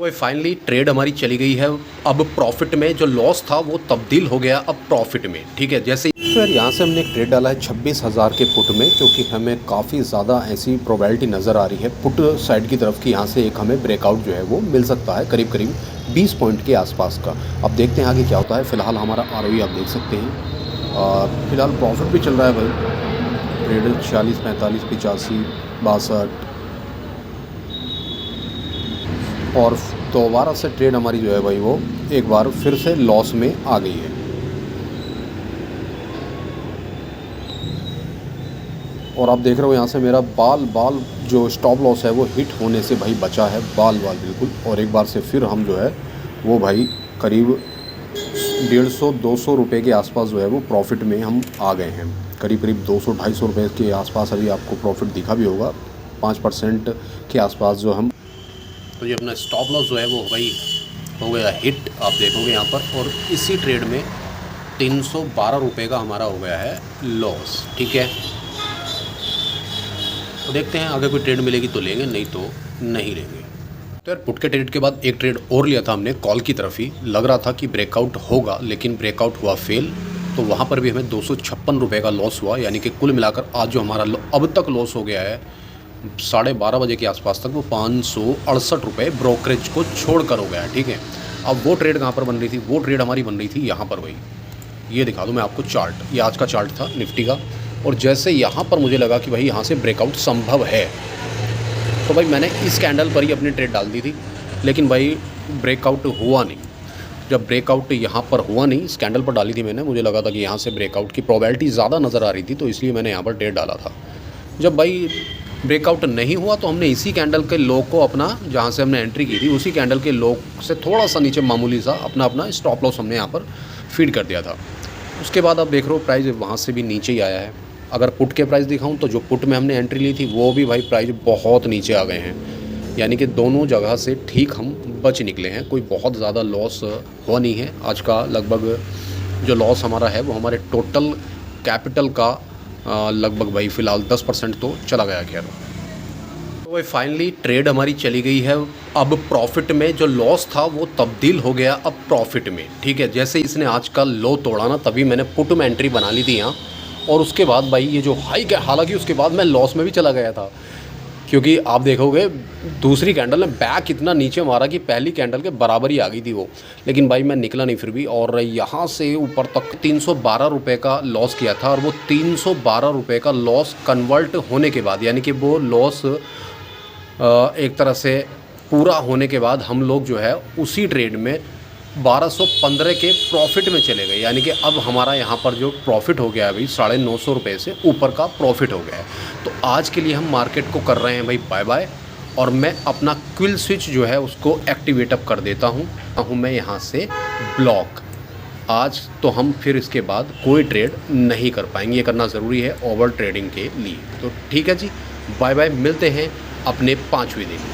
भाई finally trade हमारी चली गई है। अब प्रॉफिट में जो लॉस था वो तब्दील हो गया अब प्रॉफिट में। ठीक है, जैसे सर यहाँ से हमने एक ट्रेड डाला है 26,000 के पुट में, क्योंकि हमें काफ़ी ज़्यादा ऐसी प्रोबेबिलिटी नज़र आ रही है पुट साइड की तरफ की। यहाँ से एक हमें ब्रेकआउट जो है वो मिल सकता है करीब करीब 20 पॉइंट के आसपास का। अब देखते हैं आगे क्या होता है। फ़िलहाल हमारा ROE आप देख सकते हैं। फ़िलहाल प्रॉफिट भी चल रहा है भाई। ट्रेड 46, 45, 85, 62 और दोबारा से ट्रेड हमारी जो है भाई वो एक बार फिर से लॉस में आ गई है। और आप देख रहे हो यहाँ से मेरा बाल जो स्टॉप लॉस है वो हिट होने से भाई बचा है, बाल बिल्कुल। और एक बार से फिर हम जो है वो भाई करीब 150-200 रुपये के आसपास जो है वो प्रॉफिट में हम आ गए हैं। करीब 200-250 रुपये के आसपास अभी आपको प्रॉफिट दिखा भी होगा। 5% के आसपास जो हम, तो ये अपना स्टॉप लॉस जो है वो भाई हो गया हिट, आप देखोगे यहाँ पर। और इसी ट्रेड में 312 रुपये का हमारा हो गया है लॉस। ठीक है, तो देखते हैं अगर कोई ट्रेड मिलेगी तो लेंगे, नहीं तो नहीं लेंगे। तो यार पुट के ट्रेड के बाद एक ट्रेड और लिया था हमने कॉल की तरफ ही। लग रहा था कि ब्रेकआउट होगा, लेकिन ब्रेकआउट हुआ फेल। तो वहाँ पर भी हमें 256 रुपये का लॉस हुआ। यानी कि कुल मिलाकर आज जो हमारा अब तक लॉस हो गया है 12:30 बजे के आसपास तक, वो 568 रुपये ब्रोकरेज को छोड़कर हो गया है। ठीक है, अब वो ट्रेड कहाँ पर बन रही थी? वो ट्रेड हमारी बन रही थी यहाँ पर भाई। ये दिखा दूँ मैं आपको चार्ट। ये आज का चार्ट था निफ्टी का। और जैसे यहाँ पर मुझे लगा कि भाई यहाँ से ब्रेकआउट संभव है, तो भाई मैंने इस कैंडल पर ही अपनी ट्रेड डाल दी थी। लेकिन भाई ब्रेकआउट हुआ नहीं। जब ब्रेकआउट यहाँ पर हुआ नहीं, इस कैंडल पर डाली थी मैंने, मुझे लगा था कि यहाँ से ब्रेकआउट की प्रोबेबिलिटी ज़्यादा नज़र आ रही थी, तो इसलिए मैंने यहाँ पर ट्रेड डाला था। जब भाई ब्रेकआउट नहीं हुआ तो हमने इसी कैंडल के लो को अपना, जहाँ से हमने एंट्री की थी उसी कैंडल के लो से थोड़ा सा नीचे मामूली सा अपना स्टॉप लॉस हमने यहाँ पर फीड कर दिया था। उसके बाद अब देख रहे हो प्राइस वहाँ से भी नीचे ही आया है। अगर पुट के प्राइस दिखाऊं तो जो पुट में हमने एंट्री ली थी वो भी भाई प्राइस बहुत नीचे आ गए हैं। यानी कि दोनों जगह से ठीक हम बच निकले हैं। कोई बहुत ज़्यादा लॉस हुआ नहीं है आज का। लगभग जो लॉस हमारा है वो हमारे टोटल कैपिटल का लगभग भाई फ़िलहाल 10% तो चला गया। खैर, तो भाई फाइनली ट्रेड हमारी चली गई है। अब प्रॉफिट में जो लॉस था वो तब्दील हो गया अब प्रॉफिट में। ठीक है, जैसे इसने आज का लो तोड़ा ना, तभी मैंने पुट में एंट्री बना ली थी यहाँ। और उसके बाद भाई ये जो हाई है, हालांकि उसके बाद मैं लॉस में भी चला गया था, क्योंकि आप देखोगे दूसरी कैंडल ने बैक इतना नीचे मारा कि पहली कैंडल के बराबर ही आ गई थी वो। लेकिन भाई मैं निकला नहीं फिर भी, और यहाँ से ऊपर तक 312 रुपये का लॉस किया था। और वो 312 रुपये का लॉस कन्वर्ट होने के बाद, यानी कि वो लॉस एक तरह से पूरा होने के बाद हम लोग जो है उसी ट्रेड में 1215 के प्रॉफिट में चले गए। यानी कि अब हमारा यहाँ पर जो प्रॉफिट हो गया है भाई 950 रुपये से ऊपर का प्रॉफिट हो गया है। तो आज के लिए हम मार्केट को कर रहे हैं भाई बाय बाय। और मैं अपना क्विल स्विच जो है उसको एक्टिवेट अप कर देता हूँ मैं यहाँ से ब्लॉक। आज तो हम फिर इसके बाद कोई ट्रेड नहीं कर पाएंगे। ये करना ज़रूरी है ओवर ट्रेडिंग के लिए। तो ठीक है जी, बाय बाय, मिलते हैं अपने 5वें दिन।